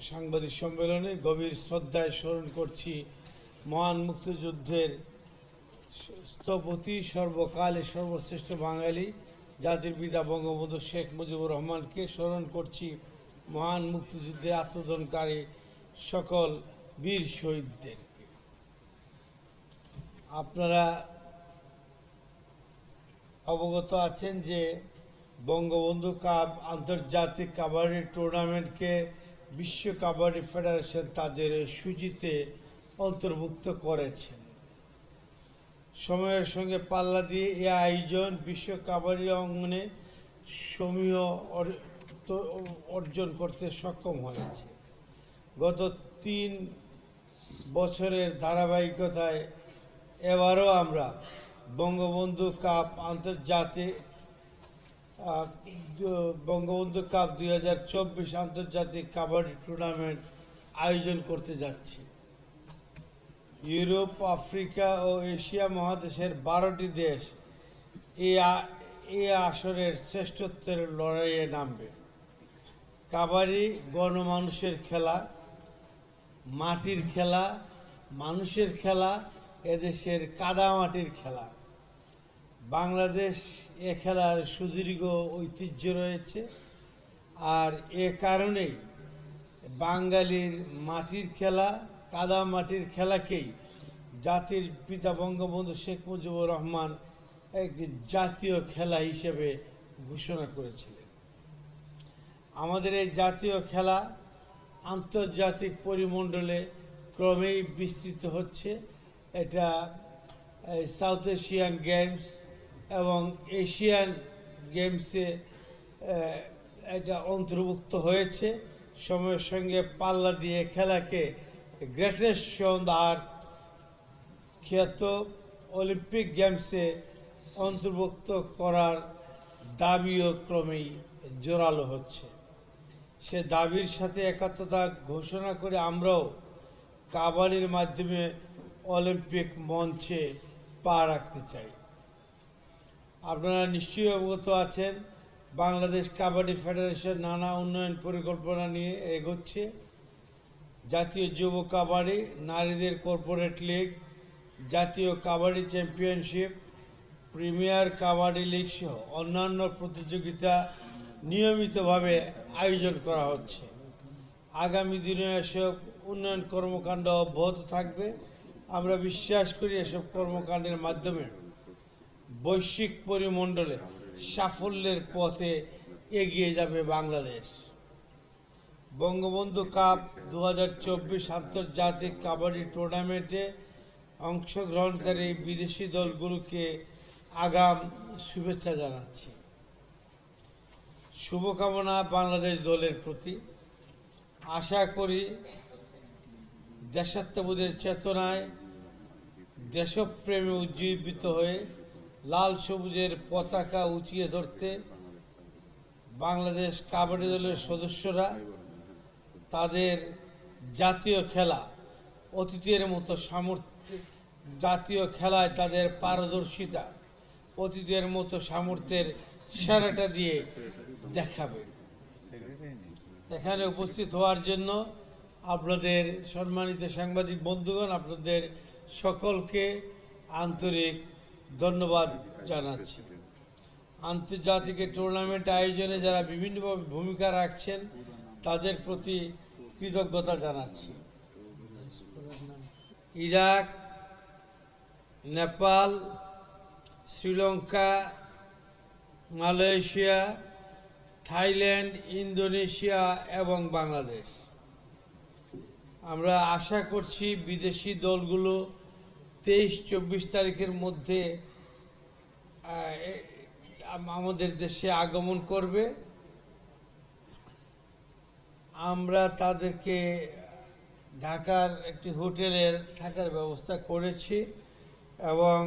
সাংবাদিক সম্মেলনে গভীর শ্রদ্ধায় স্মরণ করছি মহান মুক্তিযুদ্ধের স্থপতি, সর্বকালের সর্বশ্রেষ্ঠ বাঙালি জাতির পিতা বঙ্গবন্ধু শেখ মুজিবুর রহমানকে। স্মরণ করছি মহান মুক্তিযুদ্ধে আত্মদানকারী সকল বীর শহীদদের। আপনারা অবগত আছেন যে বঙ্গবন্ধু কাপ আন্তর্জাতিক কাবাডি টুর্নামেন্টকে বিশ্ব কাবাডি ফেডারেশন তাদের সূচিতে অন্তর্ভুক্ত করেছেন। সময়ের সঙ্গে পাল্লা দিয়ে এই আয়োজন বিশ্ব কাবাডি অঙ্গনে সমীহ অর্জন করতে সক্ষম হয়েছে। গত 3 বছরের ধারাবাহিকতায় এবারও আমরা বঙ্গবন্ধু কাপ 2024 আন্তর্জাতিক কাবাডি টুর্নামেন্ট আয়োজন করতে যাচ্ছি। ইউরোপ, আফ্রিকা ও এশিয়া মহাদেশের 12টি দেশ এই আসরের শ্রেষ্ঠত্বের লড়াইয়ে নামবে। কাবাডি গণমানুষের খেলা, মাটির খেলা, মানুষের খেলা, এদেশের কাদামাটির খেলা। বাংলাদেশ এ খেলার সুদীর্ঘ ঐতিহ্য রয়েছে, আর এ কারণেই বাঙালির মাটির খেলা, কাদামাটির খেলাকেই জাতির পিতা বঙ্গবন্ধু শেখ মুজিবুর রহমান একটি জাতীয় খেলা হিসেবে ঘোষণা করেছিলেন। আমাদের এই জাতীয় খেলা আন্তর্জাতিক পরিমণ্ডলে ক্রমেই বিস্তৃত হচ্ছে। এটা সাউথ এশিয়ান গেমস এবং এশিয়ান গেমসে এটা অন্তর্ভুক্ত হয়েছে। সময়ের সঙ্গে পাল্লা দিয়ে খেলাকে গ্রেটেস্ট অন দ্য আর্থ খ্যাত অলিম্পিক গেমসে অন্তর্ভুক্ত করার দাবিও ক্রমেই জোরালো হচ্ছে। সে দাবির সাথে একাত্মতা ঘোষণা করে আমরাও কাবাডির মাধ্যমে অলিম্পিক মঞ্চে পা রাখতে চাই। আপনারা নিশ্চয়ই অবগত আছেন, বাংলাদেশ কাবাডি ফেডারেশন নানা উন্নয়ন পরিকল্পনা নিয়ে এগোচ্ছে। জাতীয় যুব কাবাডি, নারীদের কর্পোরেট লীগ, জাতীয় কাবাডি চ্যাম্পিয়নশিপ, প্রিমিয়ার কাবাডি লীগ সহ অন্যান্য প্রতিযোগিতা নিয়মিতভাবে আয়োজন করা হচ্ছে। আগামী দিনে এসব উন্নয়ন কর্মকাণ্ড অব্যাহত থাকবে। আমরা বিশ্বাস করি এসব কর্মকাণ্ডের মাধ্যমে বৈশ্বিক পরিমণ্ডলে সাফল্যের পথে এগিয়ে যাবে বাংলাদেশ। বঙ্গবন্ধু কাপ 2024 আন্তর্জাতিক কাবাডি টুর্নামেন্টে অংশগ্রহণকারী বিদেশি দলগুলোকে আগাম শুভেচ্ছা জানাচ্ছি। শুভকামনা বাংলাদেশ দলের প্রতি। আশা করি দেশাত্মবোধের চেতনায় দেশপ্রেমে উজ্জীবিত হয়ে লাল সবুজের পতাকা উঁচিয়ে ধরতে বাংলাদেশ কাবাডি দলের সদস্যরা তাদের জাতীয় খেলা অতীতের মতো জাতীয় খেলায় তাদের পারদর্শিতা অতীতের মতো সামর্থ্যের সেরাটা দিয়ে দেখাবে। এখানে উপস্থিত হওয়ার জন্য আপনাদের সম্মানিত সাংবাদিক বন্ধুগণ, আপনাদের সকলকে আন্তরিক ধন্যবাদ জানাচ্ছি। আন্তর্জাতিক টুর্নামেন্ট আয়োজনে যারা বিভিন্নভাবে ভূমিকা রাখছেন তাদের প্রতি কৃতজ্ঞতা জানাচ্ছি। Iraq, Nepal, Sri Lanka, Malaysia, Thailand, Indonesia এবং বাংলাদেশ। আমরা আশা করছি বিদেশি দলগুলো 23-24 তারিখের মধ্যে আমাদের দেশে আগমন করবে। আমরা তাদেরকে ঢাকার একটি হোটেলের থাকার ব্যবস্থা করেছি এবং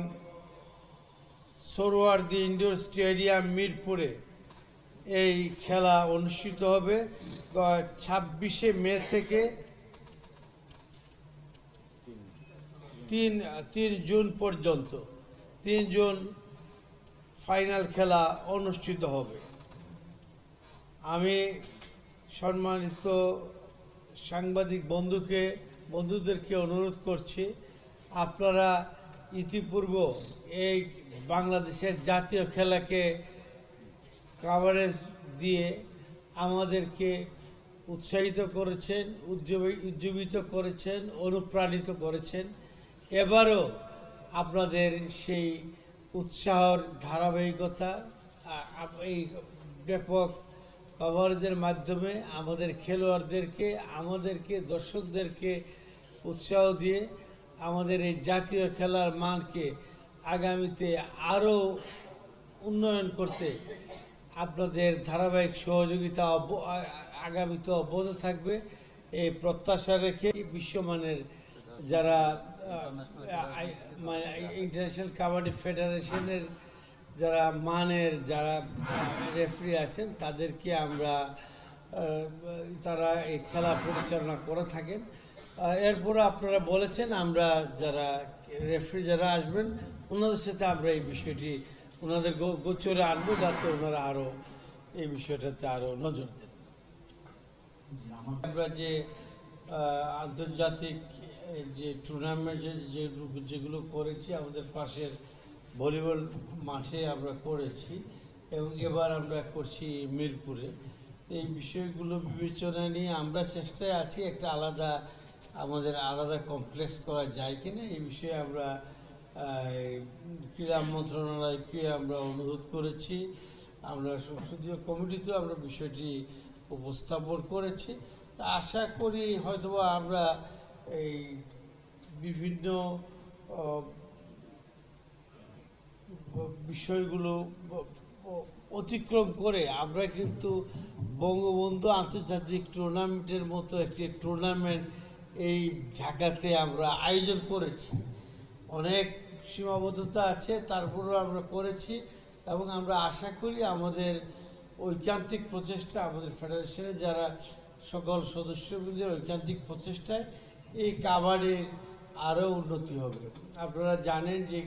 সোহরাওয়ার্দী ইনডোর স্টেডিয়াম মিরপুরে এই খেলা অনুষ্ঠিত হবে 26শে মে থেকে 3 জুন পর্যন্ত। 3 জুন ফাইনাল খেলা অনুষ্ঠিত হবে। আমি সম্মানিত সাংবাদিক বন্ধুদেরকে অনুরোধ করছি, আপনারা ইতিপূর্বে এই বাংলাদেশের জাতীয় খেলাকে কভারেজ দিয়ে আমাদেরকে উৎসাহিত করেছেন, উজ্জীবিত করেছেন, অনুপ্রাণিত করেছেন। এবারও আপনাদের সেই উৎসাহর ধারাবাহিকতা এই ব্যাপক কভারেজের মাধ্যমে আমাদের খেলোয়াড়দেরকে, আমাদেরকে, দর্শকদেরকে উৎসাহ দিয়ে আমাদের এই জাতীয় খেলার মানকে আগামীতে আরও উন্নয়ন করতে আপনাদের ধারাবাহিক সহযোগিতা আগামীতে অব্যাহত থাকবে এই প্রত্যাশা রেখে বিশ্বমানের যারা ইন্টারন্যাশনাল কাবাডি ফেডারেশনের যারা যারা রেফারি আছেন তাদেরকে আমরা তারা এই খেলা পরিচালনা করে থাকেন। এরপরে আপনারা বলেছেন আমরা যারা রেফারি যারা আসবেন ওনাদের সাথে আমরা এই বিষয়টি ওনাদের গোচরে আনবো, যাতে ওনারা আরও এই বিষয়টাতে আরও নজর দেন। আমরা যে আন্তর্জাতিক যে টুর্নামেন্ট যেগুলো করেছি আমাদের পাশের ভলিবল মাঠে আমরা করেছি এবং এবার আমরা করছি মিরপুরে। এই বিষয়গুলো বিবেচনায় নিয়ে আমরা চেষ্টায় আছি একটা আমাদের আলাদা কমপ্লেক্স করা যায় কিনা এই বিষয়ে আমরা ক্রীড়া মন্ত্রণালয়কে আমরা অনুরোধ করেছি। আমরা সংসদীয় কমিটিতেও আমরা বিষয়টি উপস্থাপন করেছি। আশা করি হয়তোবা আমরা এই বিভিন্ন বিষয়গুলো অতিক্রম করে আমরা কিন্তু বঙ্গবন্ধু আন্তর্জাতিক টুর্নামেন্টের মতো একটি টুর্নামেন্ট এই ঢাকাতে আমরা আয়োজন করেছি। অনেক সীমাবদ্ধতা আছে, তারপরেও আমরা করেছি এবং আমরা আশা করি আমাদের ঐকান্তিক প্রচেষ্টা, আমাদের ফেডারেশনের যারা সকল সদস্যবৃন্দের ঐকান্তিক প্রচেষ্টায় এই কাবাডির আরও উন্নতি হবে। আপনারা জানেন যে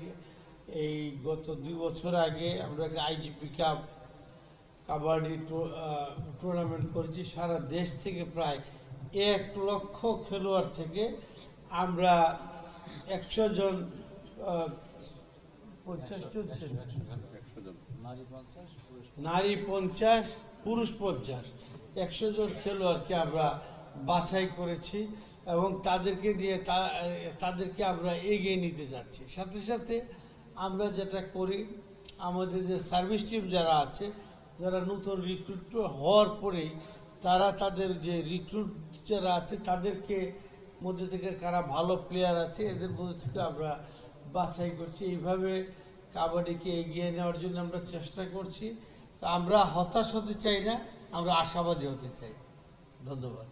এই গত 2 বছর আগে আমরা একটা আইজিপি কাপ কাবাডি টুর্নামেন্ট করেছি। সারা দেশ থেকে প্রায় 1 লক্ষ খেলোয়াড় থেকে আমরা 100 জন, 50 জন, নারী 50, পুরুষ 50, 100 জন খেলোয়াড়কে আমরা বাছাই করেছি এবং তাদেরকে আমরা এগিয়ে নিতে যাচ্ছি। সাথে সাথে আমরা যেটা করি, আমাদের যে সার্ভিস টিম যারা আছে, যারা নতুন রিক্রুট হওয়ার পরেই তারা তাদের যে রিক্রুট যারা আছে তাদেরকে মধ্যে থেকে কারা ভালো প্লেয়ার আছে এদের মধ্যে থেকে আমরা বাছাই করছি। এইভাবে কাবাডিকে এগিয়ে নেওয়ার জন্য আমরা চেষ্টা করছি। তো আমরা হতাশ হতে চাই না, আমরা আশাবাদী হতে চাই। ধন্যবাদ।